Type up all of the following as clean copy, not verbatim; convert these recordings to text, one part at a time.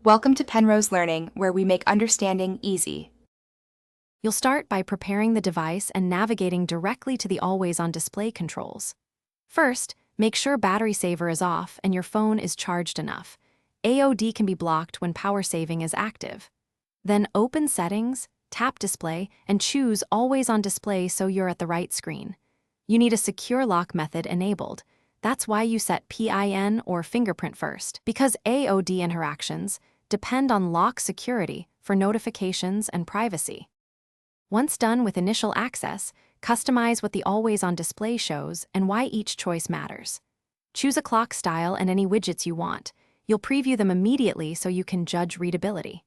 Welcome to Penrose Learning, where we make understanding easy. You'll start by preparing the device and navigating directly to the always-on display controls. First, make sure battery saver is off and your phone is charged enough. AOD can be blocked when power saving is active. Then open Settings, tap Display, and choose Always on Display so you're at the right screen. You need a secure lock method enabled. That's why you set PIN or fingerprint first, because AOD interactions depend on lock security for notifications and privacy. Once done with initial access, customize what the always-on display shows and why each choice matters. Choose a clock style and any widgets you want. You'll preview them immediately so you can judge readability.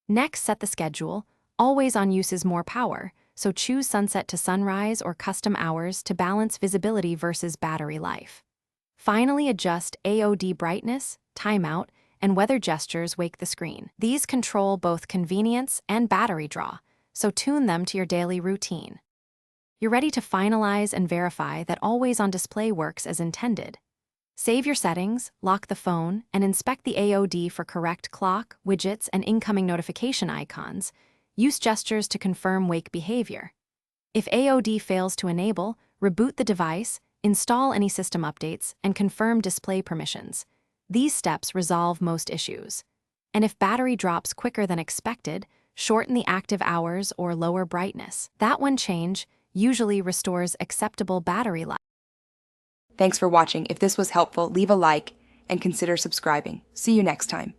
Next, set the schedule. Always-on uses more power, so choose sunset to sunrise or custom hours to balance visibility versus battery life. Finally, adjust AOD brightness, timeout, and whether gestures wake the screen. These control both convenience and battery draw, so tune them to your daily routine. You're ready to finalize and verify that Always on Display works as intended. Save your settings, lock the phone, and inspect the AOD for correct clock, widgets, and incoming notification icons. Use gestures to confirm wake behavior. If AOD fails to enable, reboot the device, install any system updates, and confirm display permissions. These steps resolve most issues. And if battery drops quicker than expected, shorten the active hours or lower brightness. That one change usually restores acceptable battery life. Thanks for watching. If this was helpful, leave a like and consider subscribing. See you next time.